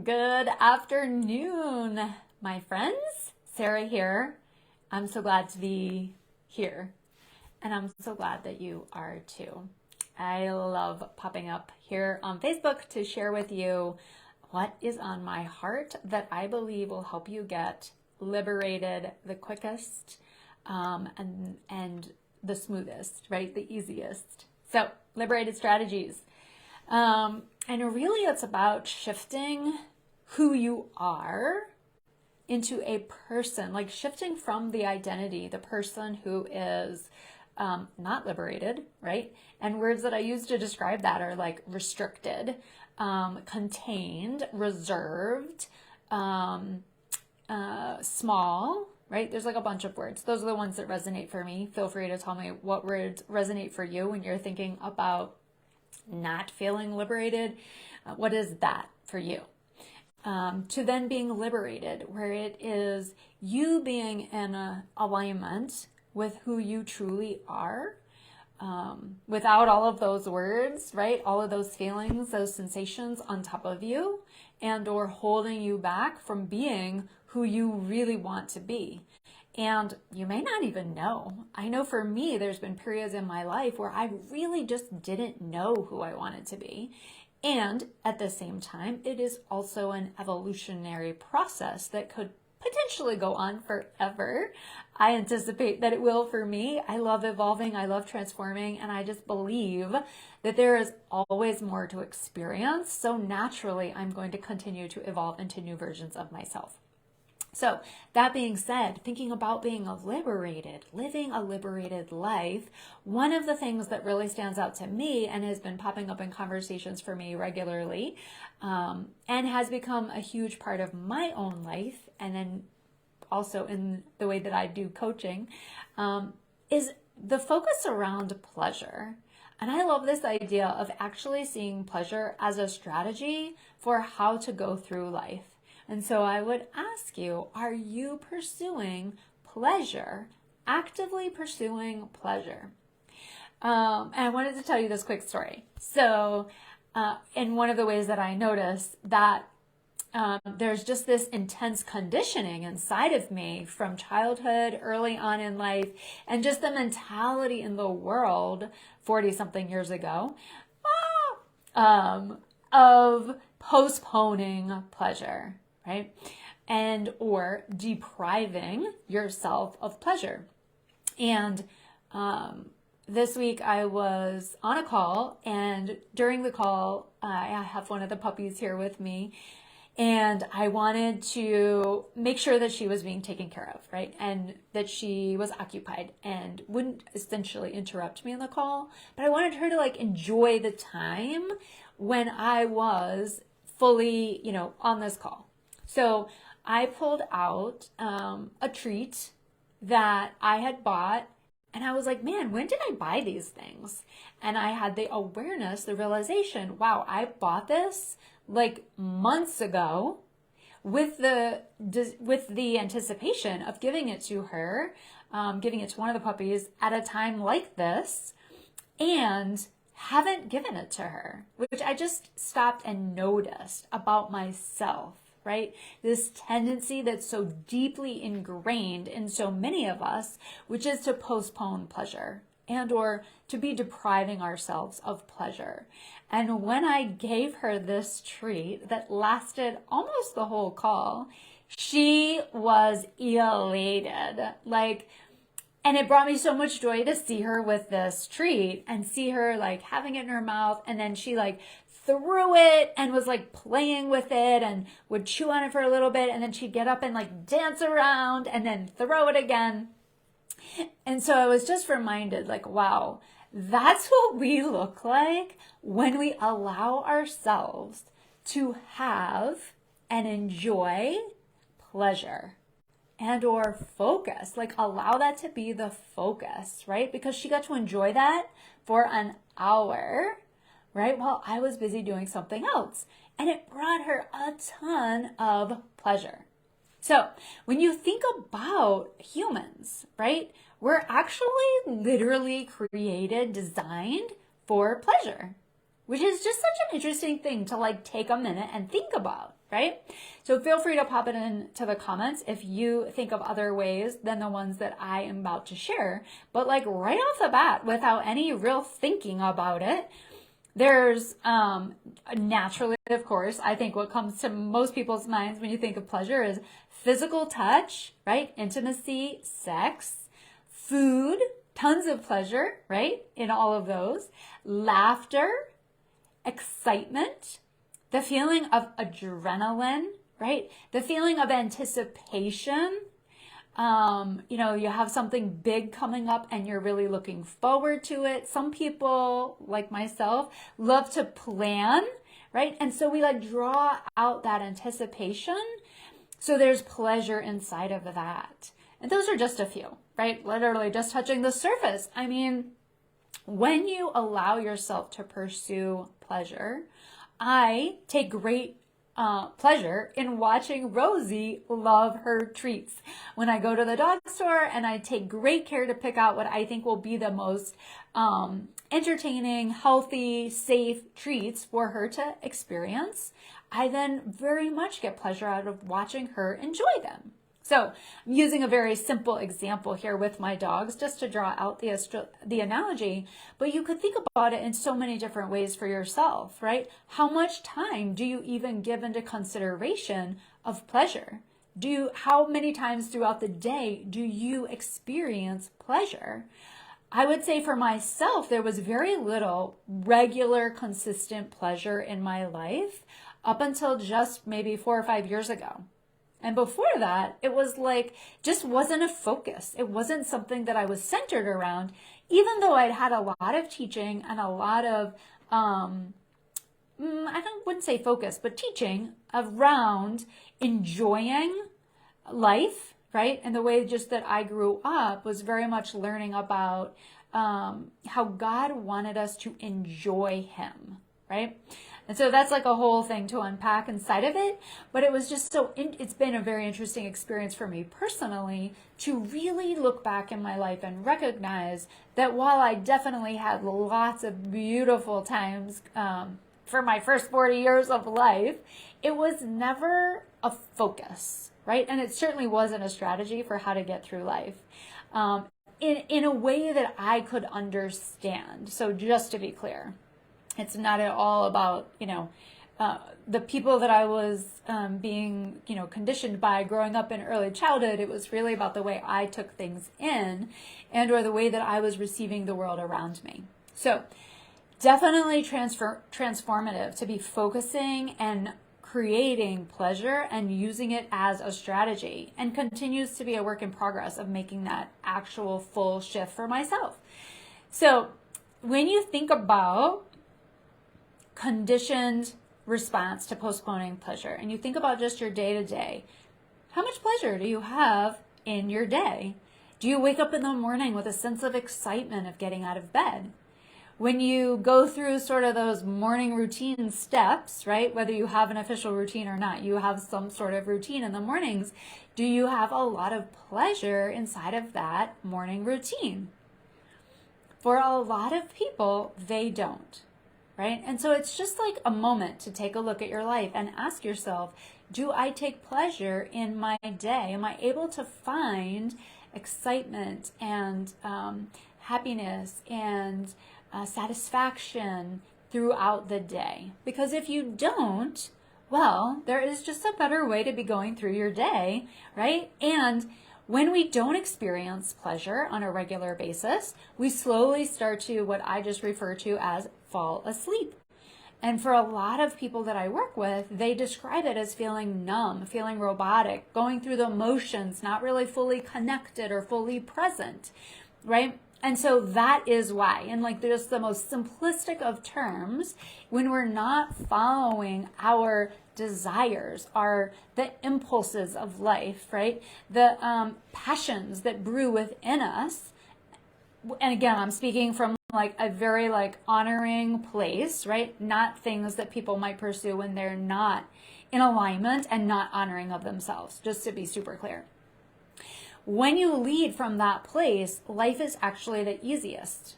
Good afternoon, my friends. Sarah here. I'm so glad to be here, and I'm so glad that you are too. I love popping up here on Facebook to share with you what is on my heart that I believe will help you get liberated the quickest and the smoothest, right? The easiest. So, liberated strategies. And really it's about shifting who you are into a person, like shifting from the identity, the person who is not liberated, right? And words that I use to describe that are like restricted, contained, reserved, small, right? There's like a bunch of words. Those are the ones that resonate for me. Feel free to tell me what words resonate for you when you're thinking about not feeling liberated. What is that for you? To then being liberated, where it is you being in a alignment with who you truly are, without all of those words, right? All of those feelings, those sensations on top of you, and or holding you back from being who you really want to be. And you may not even know. I know for me, there's been periods in my life where I really just didn't know who I wanted to be. And at the same time, it is also an evolutionary process that could potentially go on forever. I anticipate that it will for me. I love evolving, I love transforming, and I just believe that there is always more to experience. So naturally, I'm going to continue to evolve into new versions of myself. So that being said, thinking about being liberated, living a liberated life, one of the things that really stands out to me and has been popping up in conversations for me regularly, and has become a huge part of my own life, and then also in the way that I do coaching, is the focus around pleasure. And I love this idea of actually seeing pleasure as a strategy for how to go through life. And so I would ask you, are you pursuing pleasure, actively pursuing pleasure? And I wanted to tell you this quick story. So, in one of the ways that I notice that there's just this intense conditioning inside of me from childhood, early on in life, and just the mentality in the world 40 something years ago, of postponing pleasure. Right? And or depriving yourself of pleasure. And this week I was on a call, and during the call, I have one of the puppies here with me, and I wanted to make sure that she was being taken care of, right? And that she was occupied and wouldn't essentially interrupt me in the call, but I wanted her to like enjoy the time when I was fully, on this call. So I pulled out a treat that I had bought, and I was like, man, when did I buy these things? And I had the awareness, the realization, wow, I bought this like months ago with the anticipation of giving it to her, giving it to one of the puppies at a time like this, and haven't given it to her, which I just stopped and noticed about myself. Right? This tendency that's so deeply ingrained in so many of us, which is to postpone pleasure and or to be depriving ourselves of pleasure. And when I gave her this treat that lasted almost the whole call, she was elated. And it brought me so much joy to see her with this treat and see her like having it in her mouth, and then she like threw it and was like playing with it and would chew on it for a little bit, and then she'd get up and like dance around and then throw it again. And so I was just reminded, like, wow, that's what we look like when we allow ourselves to have and enjoy pleasure and or focus, like allow that to be the focus, right? Because she got to enjoy that for an hour, right? While I was busy doing something else. And it brought her a ton of pleasure. So when you think about humans, right? We're actually literally created, designed for pleasure. which is just such an interesting thing to like take a minute and think about, right? So feel free to pop it into the comments if you think of other ways than the ones that I am about to share. But like right off the bat, without any real thinking about it, there's naturally, of course, I think what comes to most people's minds when you think of pleasure is physical touch, right? Intimacy, sex, food, tons of pleasure, right? In all of those, laughter, excitement, the feeling of adrenaline, right? The feeling of anticipation. You have something big coming up and you're really looking forward to it. Some people, like myself, love to plan, right? And so we like draw out that anticipation. So there's pleasure inside of that. And those are just a few, right? Literally just touching the surface. I mean, when you allow yourself to pursue pleasure, I take great pleasure in watching Rosie love her treats. When I go to the dog store and I take great care to pick out what I think will be the most entertaining, healthy, safe treats for her to experience, I then very much get pleasure out of watching her enjoy them. So I'm using a very simple example here with my dogs just to draw out the analogy, but you could think about it in so many different ways for yourself, right? How much time do you even give into consideration of pleasure? How many times throughout the day do you experience pleasure? I would say for myself, there was very little regular, consistent pleasure in my life up until just maybe 4 or 5 years ago. And before that, it was like, just wasn't a focus. It wasn't something that I was centered around, even though I'd had a lot of teaching and a lot of, wouldn't say focus, but teaching around enjoying life, right? And the way just that I grew up was very much learning about how God wanted us to enjoy Him, right? And so that's like a whole thing to unpack inside of it. But it was just it's been a very interesting experience for me personally to really look back in my life and recognize that while I definitely had lots of beautiful times for my first 40 years of life, it was never a focus, right? And it certainly wasn't a strategy for how to get through life in a way that I could understand. So just to be clear. It's not at all about, the people that I was being, conditioned by growing up in early childhood. It was really about the way I took things in or the way that I was receiving the world around me. So definitely transformative to be focusing and creating pleasure and using it as a strategy, and continues to be a work in progress of making that actual full shift for myself. So when you think about conditioned response to postponing pleasure, and you think about just your day-to-day, how much pleasure do you have in your day? Do you wake up in the morning with a sense of excitement of getting out of bed? When you go through sort of those morning routine steps, right, whether you have an official routine or not, you have some sort of routine in the mornings, do you have a lot of pleasure inside of that morning routine? For a lot of people, they don't. Right? And so it's just like a moment to take a look at your life and ask yourself, do I take pleasure in my day? Am I able to find excitement and happiness and satisfaction throughout the day? Because if you don't, well, there is just a better way to be going through your day, right? And when we don't experience pleasure on a regular basis, we slowly start to what I just refer to as fall asleep. And for a lot of people that I work with, they describe it as feeling numb, feeling robotic, going through the motions, not really fully connected or fully present, right? And so that is why, and like just the most simplistic of terms, when we're not following our desires, the impulses of life, right? The passions that brew within us. And again, I'm speaking from like a very like honoring place, right? Not things that people might pursue when they're not in alignment and not honoring of themselves, just to be super clear. When you lead from that place, life is actually the easiest.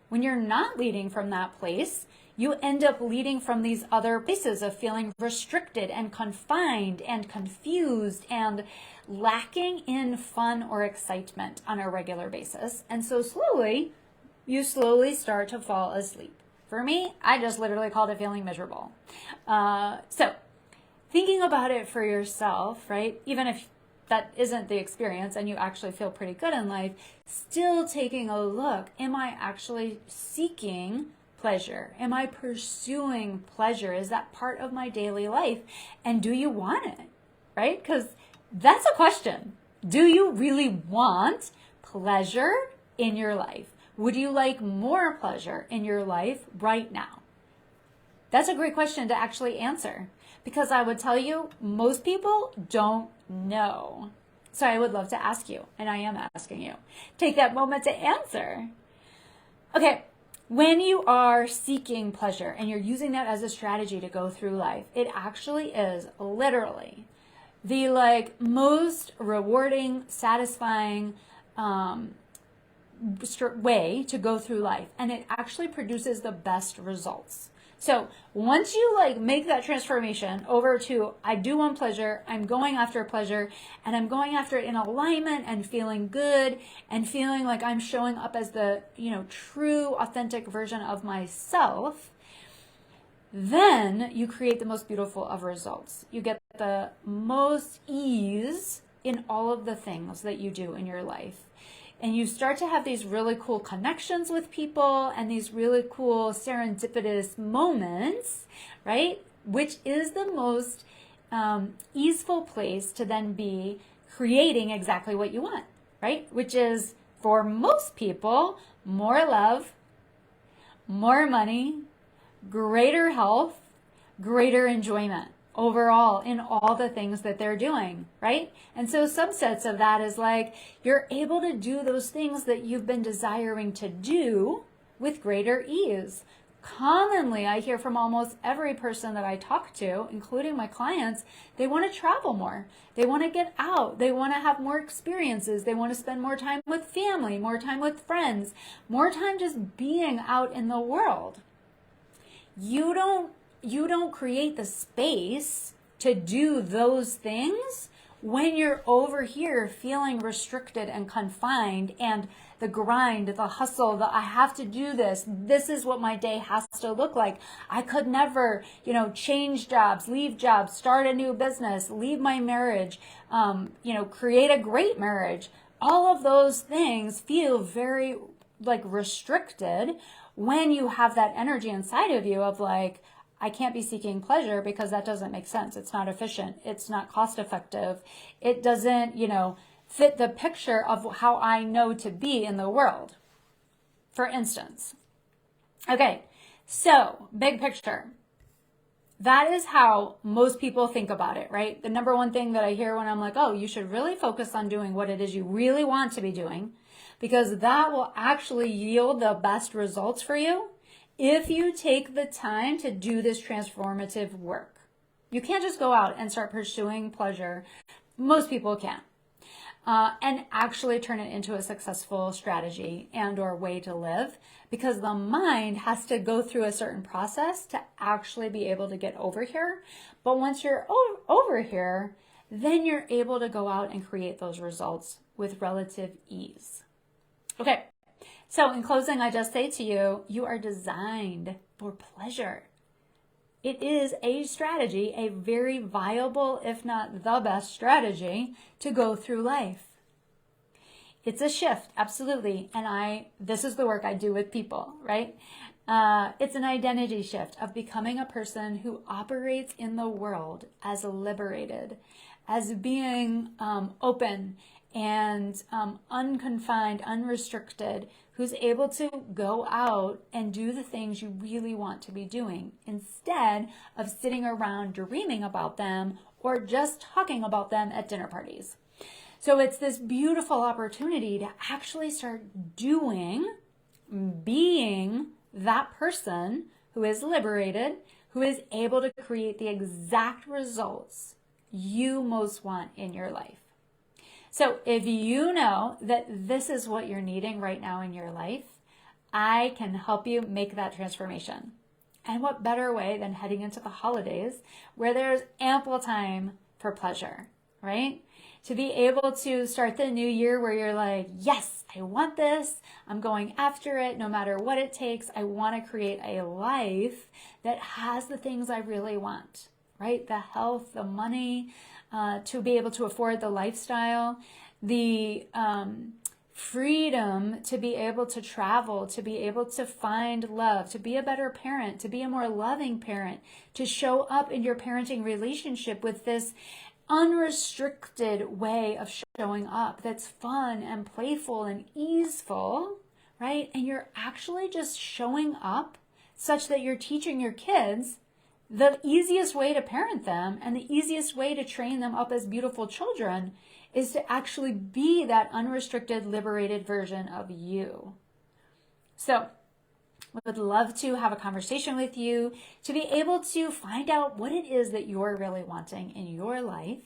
When you're not leading from that place, you end up leading from these other places of feeling restricted and confined and confused and lacking in fun or excitement on a regular basis. And so you slowly start to fall asleep. For me, I just literally called it feeling miserable. So thinking about it for yourself, right? Even if that isn't the experience and you actually feel pretty good in life, still taking a look, am I actually seeking pleasure? Am I pursuing pleasure? Is that part of my daily life? And do you want it, right? Because that's a question. Do you really want pleasure in your life? Would you like more pleasure in your life right now? That's a great question to actually answer, because I would tell you most people don't know. So I would love to ask you, and I am asking you. Take that moment to answer. Okay, when you are seeking pleasure and you're using that as a strategy to go through life, it actually is literally the most rewarding, satisfying way to go through life, and it actually produces the best results. So once you make that transformation over to, I do want pleasure, I'm going after pleasure, and I'm going after it in alignment and feeling good and feeling like I'm showing up as the, true, authentic version of myself, then you create the most beautiful of results. You get the most ease in all of the things that you do in your life. And you start to have these really cool connections with people and these really cool serendipitous moments, right? Which is the most easeful place to then be creating exactly what you want, right? Which is, for most people, more love, more money, greater health, greater enjoyment overall in all the things that they're doing, right? And so subsets of that is you're able to do those things that you've been desiring to do with greater ease. Commonly, I hear from almost every person that I talk to, including my clients, they want to travel more. They want to get out. They want to have more experiences. They want to spend more time with family, more time with friends, more time just being out in the world. You don't create the space to do those things when you're over here feeling restricted and confined, and the grind, the hustle, I have to do this. This is what my day has to look like. I could never, change jobs, leave jobs, start a new business, leave my marriage, create a great marriage. All of those things feel very restricted when you have that energy inside of you of I can't be seeking pleasure because that doesn't make sense. It's not efficient. It's not cost effective. It doesn't, fit the picture of how I know to be in the world, for instance. Okay, so big picture. That is how most people think about it, right? The number one thing that I hear when I'm you should really focus on doing what it is you really want to be doing, because that will actually yield the best results for you if you take the time to do this transformative work. You can't just go out and start pursuing pleasure. Most people can't. And actually turn it into a successful strategy and or way to live, because the mind has to go through a certain process to actually be able to get over here. But once you're over here, then you're able to go out and create those results with relative ease. Okay. So in closing, I just say to you, you are designed for pleasure. It is a strategy, a very viable, if not the best strategy to go through life. It's a shift, absolutely. And this is the work I do with people, right? It's an identity shift of becoming a person who operates in the world as liberated, as being open and unconfined, unrestricted, who's able to go out and do the things you really want to be doing instead of sitting around dreaming about them or just talking about them at dinner parties. So it's this beautiful opportunity to actually start being that person who is liberated, who is able to create the exact results you most want in your life. So if you know that this is what you're needing right now in your life, I can help you make that transformation. And what better way than heading into the holidays where there's ample time for pleasure, right? To be able to start the new year where you're like, yes, I want this. I'm going after it no matter what it takes. I want to create a life that has the things I really want, right? The health, the money, to be able to afford the lifestyle, the freedom to be able to travel, to be able to find love, to be a better parent, to be a more loving parent, to show up in your parenting relationship with this unrestricted way of showing up that's fun and playful and easeful, right? And you're actually just showing up such that you're teaching your kids the easiest way to parent them and the easiest way to train them up as beautiful children is to actually be that unrestricted, liberated version of you. So I would love to have a conversation with you to be able to find out what it is that you're really wanting in your life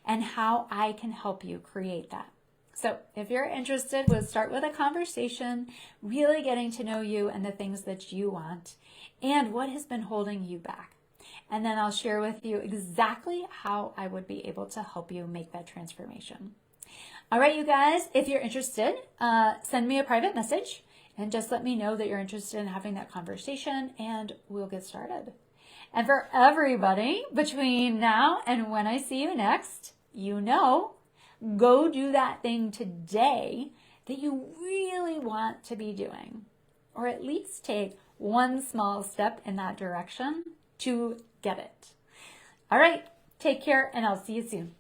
and how I can help you create that. So if you're interested, we'll start with a conversation, really getting to know you and the things that you want and what has been holding you back. And then I'll share with you exactly how I would be able to help you make that transformation. All right, you guys, if you're interested, send me a private message and just let me know that you're interested in having that conversation and we'll get started. And for everybody between now and when I see you next, go do that thing today that you really want to be doing, or at least take one small step in that direction to get it. All right, take care and I'll see you soon.